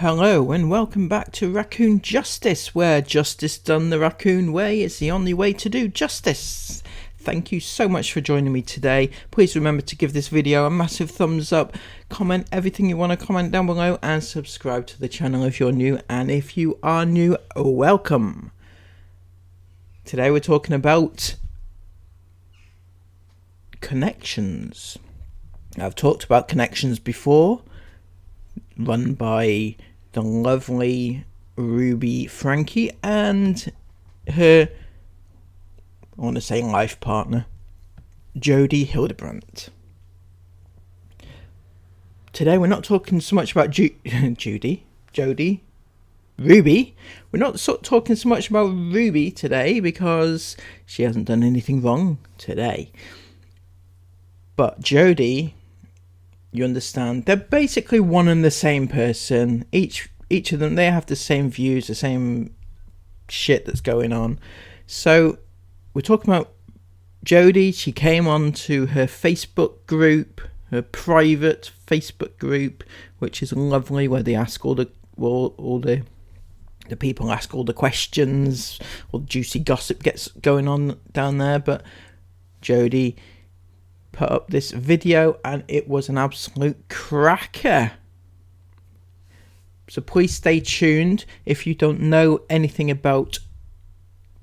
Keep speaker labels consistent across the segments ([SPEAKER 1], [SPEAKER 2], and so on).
[SPEAKER 1] Hello and welcome back to Raccoon Justice, where justice done the raccoon way is the only way to do justice. Thank you so much for joining me today. Please remember to give this video a massive thumbs up, comment everything you want to comment down below, and subscribe to the channel if you're new. And if you are new, welcome. Today we're talking about connections. I've talked about connections before, run by the lovely Ruby Frankie and her, I want to say, life partner, Jody Hildebrandt. Today we're not talking so much about Ruby. We're not talking so much about Ruby today because she hasn't done anything wrong today. But Jody, you understand, they're basically one and the same person. Each of them, they have the same views, the same shit that's going on. So we're talking about Jody. She came on to her Facebook group, her private Facebook group, which is lovely, where they ask all the people ask all the questions, all the juicy gossip gets going on down there. But Jody put up this video and it was an absolute cracker. So please stay tuned. If you don't know anything about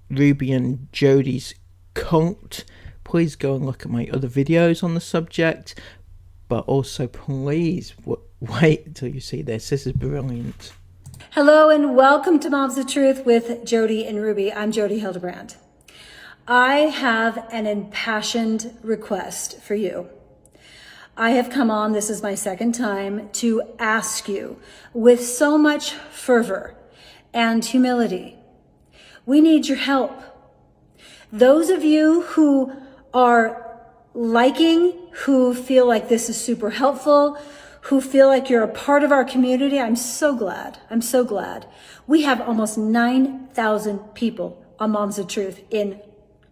[SPEAKER 1] Ruby and Jody's cult, please go and look at my other videos on the subject. But also please wait until you see this. This is brilliant.
[SPEAKER 2] Hello and welcome to Moms of Truth with Jody and Ruby. I'm Jody Hildebrandt. I have an impassioned request for you. I have come on, this is my second time, to ask you with so much fervor and humility. We need your help. Those of you who are liking, who feel like this is super helpful, who feel like you're a part of our community, I'm so glad. I'm so glad. We have almost 9,000 people on Moms of Truth in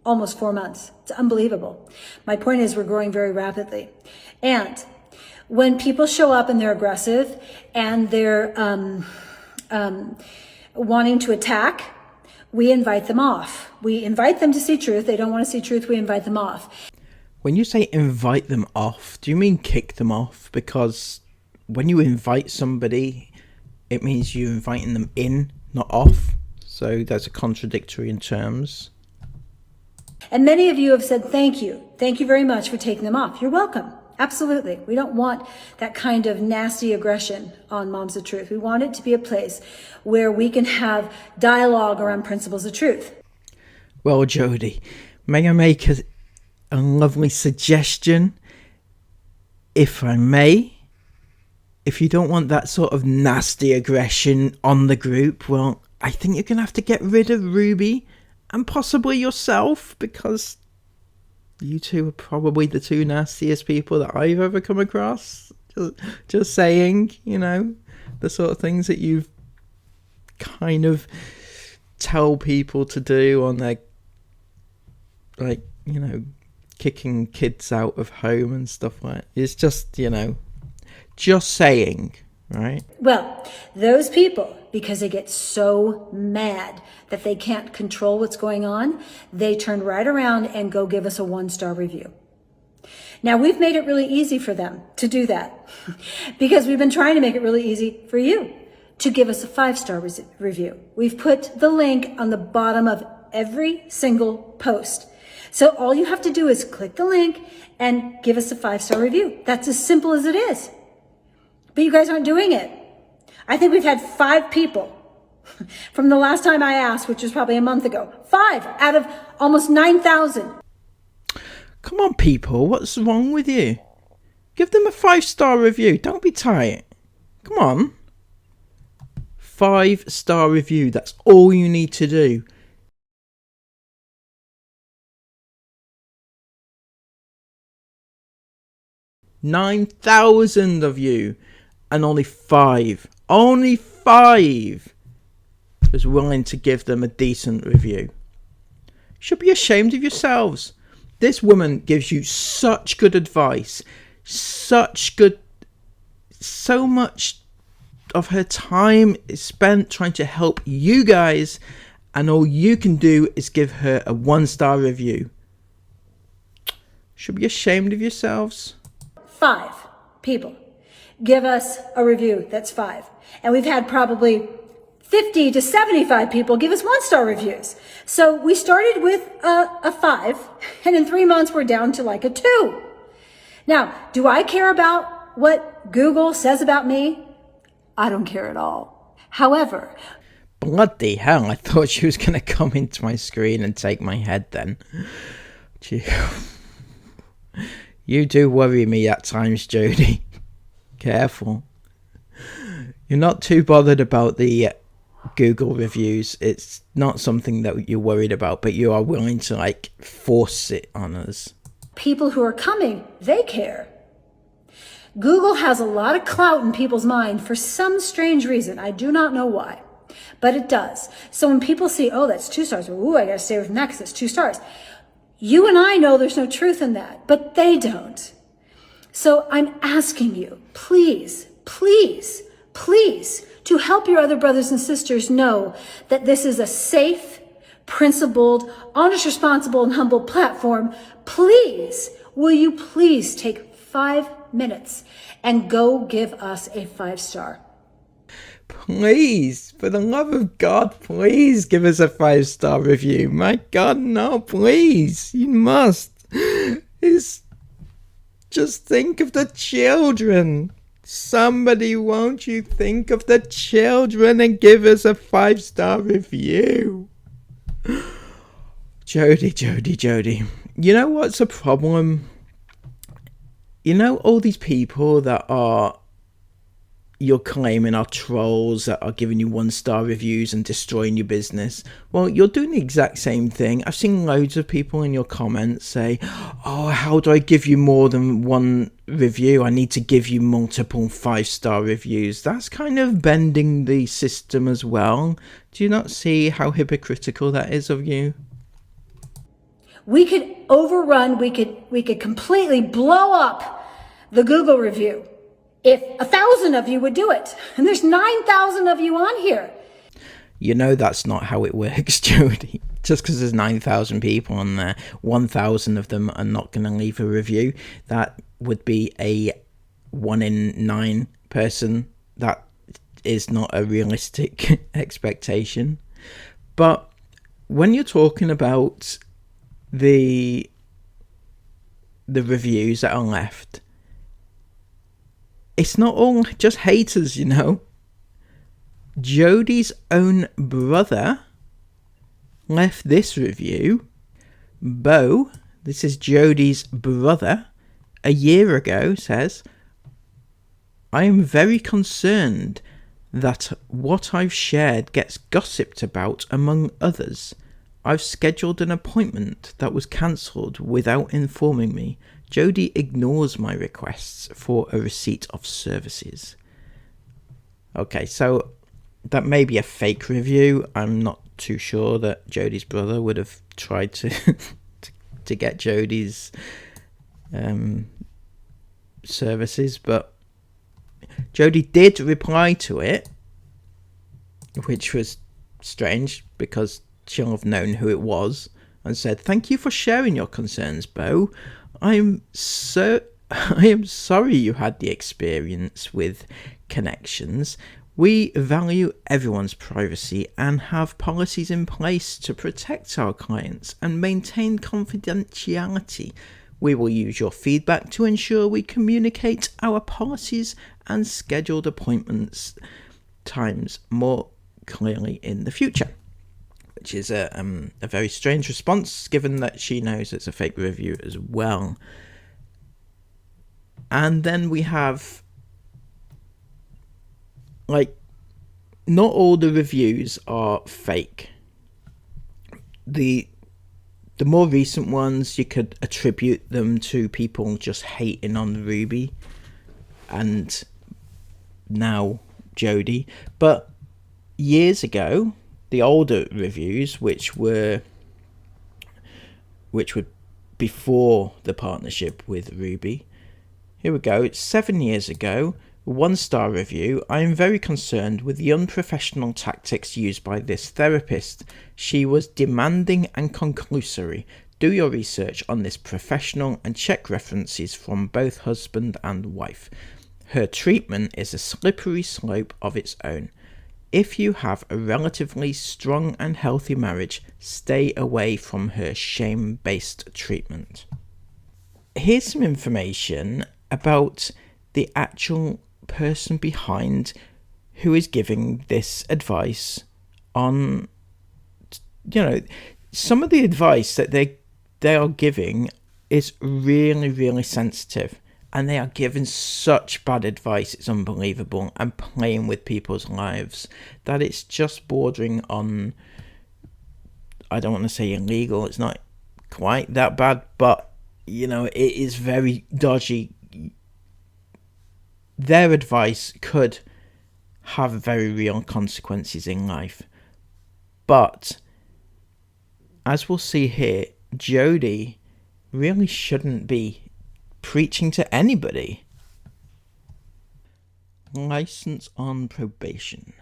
[SPEAKER 2] almost 4 months. It's unbelievable. My point is we're growing very rapidly. And when people show up and they're aggressive and they're wanting to attack, we invite them off. We invite them to see truth. They don't want to see truth. We invite them off.
[SPEAKER 1] When you say invite them off, do you mean kick them off? Because when you invite somebody, it means you're inviting them in, not off. So that's a contradictory in terms.
[SPEAKER 2] And many of you have said, thank you. Thank you very much for taking them off. You're welcome. Absolutely. We don't want that kind of nasty aggression on Moms of Truth. We want it to be a place where we can have dialogue around principles of truth.
[SPEAKER 1] Well, Jody, may I make a lovely suggestion? If I may, if you don't want that sort of nasty aggression on the group, well, I think you're going to have to get rid of Ruby and possibly yourself, because you two are probably the two nastiest people that I've ever come across. Just saying, you know, the sort of things that you kind of tell people to do on their, like, you know, kicking kids out of home and stuff like that. It's just, you know, just saying, right?
[SPEAKER 2] Well, those people, because they get so mad that they can't control what's going on, they turn right around and go give us a 1-star review. Now, we've made it really easy for them to do that because we've been trying to make it really easy for you to give us a 5-star review. We've put the link on the bottom of every single post. So all you have to do is click the link and give us a 5-star review. That's as simple as it is. But you guys aren't doing it. I think we've had 5 people from the last time I asked, which was probably a month ago. 5 out of almost 9,000.
[SPEAKER 1] Come on, people. What's wrong with you? Give them a 5-star review. Don't be tight. Come on. 5-star review. That's all you need to do. $9,000 of you, and only 5 was willing to give them a decent review. You should be ashamed of yourselves. This woman gives you such good advice, so much of her time is spent trying to help you guys, and all you can do is give her a 1-star review. Should be ashamed of yourselves.
[SPEAKER 2] 5 people give us a review that's 5. And we've had probably 50 to 75 people give us 1-star reviews. So we started with a 5, and in 3 months we're down to like a 2. Now, do I care about what Google says about me? I don't care at all. However,
[SPEAKER 1] bloody hell, I thought she was going to come into my screen and take my head then. Gee. You do worry me at times, Jody. Careful. You're not too bothered about the Google reviews. It's not something that you're worried about, but you are willing to like force it on us.
[SPEAKER 2] people who are coming, they care. Google has a lot of clout in people's mind for some strange reason. I do not know why, but it does. So when people see, oh, that's 2 stars, ooh, I gotta stay away from that because it's 2 stars. You and I know there's no truth in that, but they don't. So I'm asking you, please, please, please, to help your other brothers and sisters know that this is a safe, principled, honest, responsible, and humble platform. Please, will you please take 5 minutes and go give us a 5-star?
[SPEAKER 1] Please, for the love of God, please give us a 5-star review. My God, no, please. You must. Just think of the children. Somebody, won't you think of the children and give us a 5-star review? Jody. You know what's a problem? You know all these people that are, you're claiming are trolls that are giving you 1-star reviews and destroying your business? Well, you're doing the exact same thing. I've seen loads of people in your comments say, oh, how do I give you more than 1 review? I need to give you multiple 5-star reviews. That's kind of bending the system as well. Do you not see how hypocritical that is of you?
[SPEAKER 2] We could overrun, we could completely blow up the Google review if 1,000 of you would do it. And there's 9,000 of you on here.
[SPEAKER 1] You know that's not how it works, Jody. Just because there's 9,000 people on there, 1,000 of them are not going to leave a review. That would be a 1 in 9 person. That is not a realistic expectation. But when you're talking about the reviews that are left, it's not all just haters, you know. Jody's own brother left this review. Bo, this is Jody's brother, a year ago says, I am very concerned that what I've shared gets gossiped about among others. I've scheduled an appointment that was cancelled without informing me. Jody ignores my requests for a receipt of services. Okay, so that may be a fake review. I'm not too sure that Jody's brother would have tried to to get Jody's services, but Jody did reply to it, which was strange because she'll have known who it was, and said, thank you for sharing your concerns, Bo. I am sorry you had the experience with connections. We value everyone's privacy and have policies in place to protect our clients and maintain confidentiality. We will use your feedback to ensure we communicate our policies and scheduled appointments times more clearly in the future. Which is a very strange response, given that she knows it's a fake review as well. And then we have, like, not all the reviews are fake. The more recent ones, you could attribute them to people just hating on Ruby and now Jody. But years ago, the older reviews, which were before the partnership with Ruby. Here we go. It's 7 years ago. 1-star review. I am very concerned with the unprofessional tactics used by this therapist. She was demanding and conclusory. Do your research on this professional and check references from both husband and wife. Her treatment is a slippery slope of its own. If you have a relatively strong and healthy marriage, stay away from her shame-based treatment. Here's some information about the actual person behind who is giving this advice on, some of the advice that they are giving is really, really sensitive. And they are giving such bad advice, it's unbelievable, and playing with people's lives, that it's just bordering on, I don't want to say illegal, it's not quite that bad, but, it is very dodgy. Their advice could have very real consequences in life. But, as we'll see here, Jody really shouldn't be preaching to anybody. License on probation.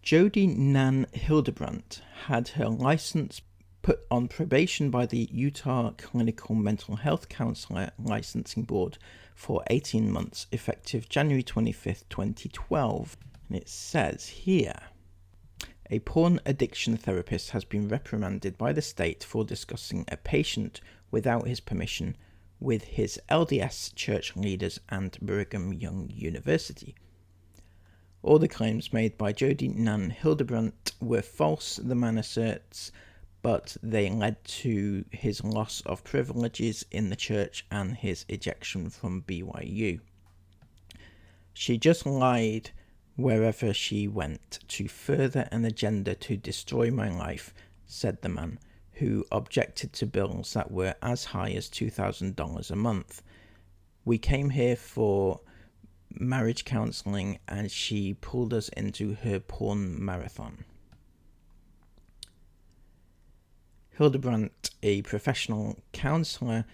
[SPEAKER 1] Jody Nan Hildebrandt had her license put on probation by the Utah Clinical Mental Health Counselor Licensing Board for 18 months, effective January 25th, 2012. And it says here, a porn addiction therapist has been reprimanded by the state for discussing a patient without his permission with his LDS church leaders and Brigham Young University. All the claims made by Jody Nan Hildebrandt were false, the man asserts, but they led to his loss of privileges in the church and his ejection from BYU. She just lied wherever she went to further an agenda to destroy my life, said the man, who objected to bills that were as high as $2,000 a month. We came here for marriage counseling and she pulled us into her porn marathon. Hildebrandt, a professional counselor,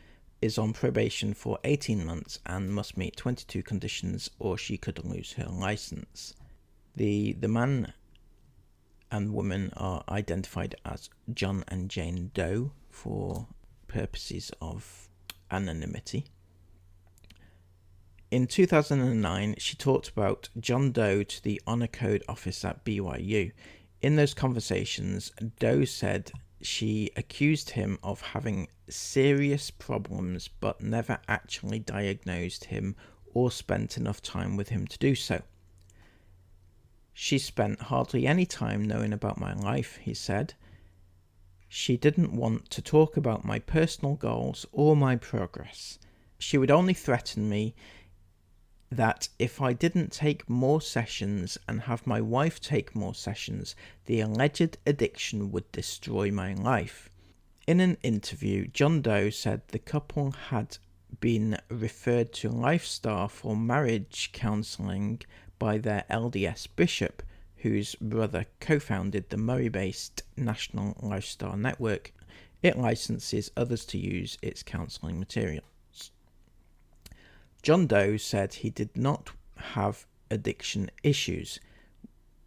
[SPEAKER 1] is on probation for 18 months and must meet 22 conditions or she could lose her license. The man and woman are identified as John and Jane Doe for purposes of anonymity. In 2009, she talked about John Doe to the Honor Code office at BYU. In those conversations, Doe said she accused him of having serious problems but never actually diagnosed him or spent enough time with him to do so. She spent hardly any time knowing about my life, he said. She didn't want to talk about my personal goals or my progress. She would only threaten me that if I didn't take more sessions and have my wife take more sessions, the alleged addiction would destroy my life. In an interview, John Doe said the couple had been referred to Lifestar for marriage counseling by their LDS bishop, whose brother co-founded the Murray-based National Lifestar Network. It licenses others to use its counseling materials. John Doe said he did not have addiction issues,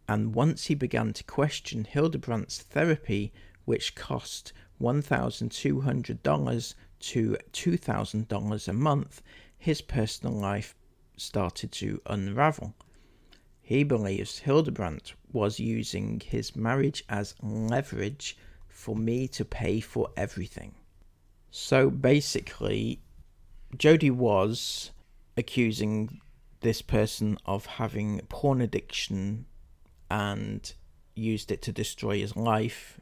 [SPEAKER 1] and once he began to question Hildebrandt's therapy, which cost $1,200 to $2,000 a month, his personal life started to unravel. He believes Hildebrandt was using his marriage as leverage for me to pay for everything. So basically, Jody was accusing this person of having porn addiction and used it to destroy his life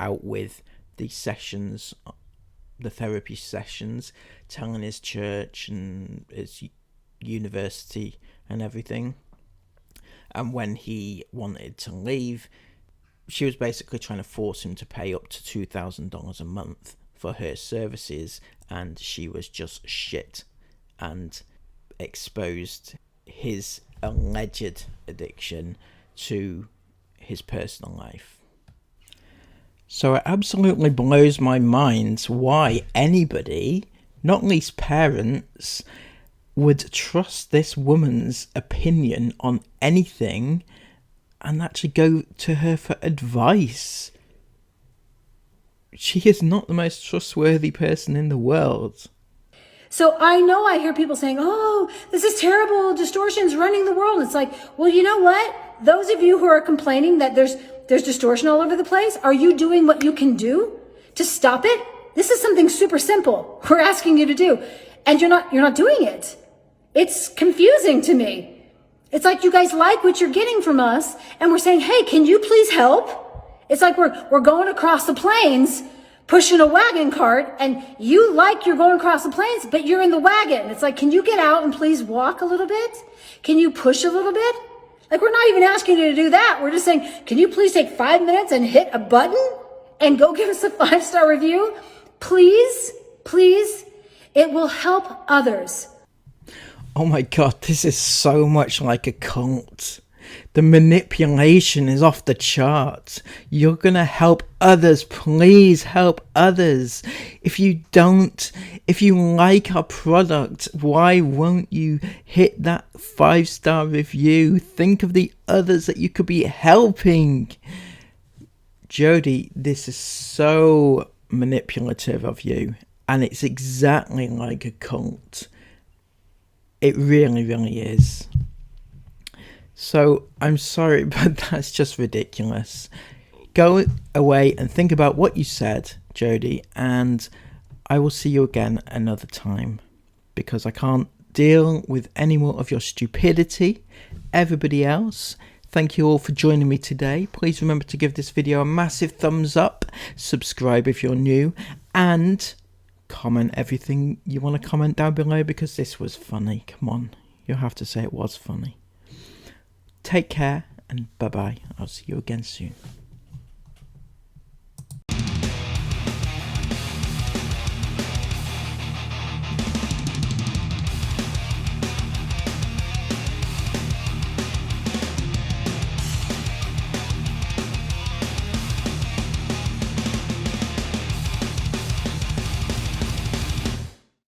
[SPEAKER 1] out with the sessions, the therapy sessions, telling his church and his university and everything. And when he wanted to leave, she was basically trying to force him to pay up to $2,000 a month for her services, and she was just shit and exposed his alleged addiction to his personal life. So it absolutely blows my mind why anybody, not least parents, would trust this woman's opinion on anything and actually go to her for advice. She is not the most trustworthy person in the world.
[SPEAKER 2] So I know I hear people saying, oh, this is terrible, distortion's running the world. It's like, well, you know what? Those of you who are complaining that there's distortion all over the place, are you doing what you can do to stop it? This is something super simple we're asking you to do, and you're not doing it. It's confusing to me. It's like you guys like what you're getting from us, and we're saying, hey, can you please help? It's like we're going across the plains pushing a wagon cart, and you like you're going across the plains, but you're in the wagon. It's like, can you get out and please walk a little bit? Can you push a little bit? Like, we're not even asking you to do that. We're just saying, can you please take 5 minutes and hit a button and go give us a 5-star review? Please, please. It will help others.
[SPEAKER 1] Oh my God, this is so much like a cult. The manipulation is off the charts. You're going to help others. Please help others. If you like our product, why won't you hit that 5-star review? Think of the others that you could be helping. Jody, this is so manipulative of you, and it's exactly like a cult. It really, really is. So I'm sorry, but that's just ridiculous. Go away and think about what you said, Jody, and I will see you again another time, because I can't deal with any more of your stupidity. Everybody else, thank you all for joining me today. Please remember to give this video a massive thumbs up, subscribe if you're new, and comment everything you want to comment down below, because this was funny. Come on, you'll have to say it was funny. Take care and bye-bye. I'll see you again soon.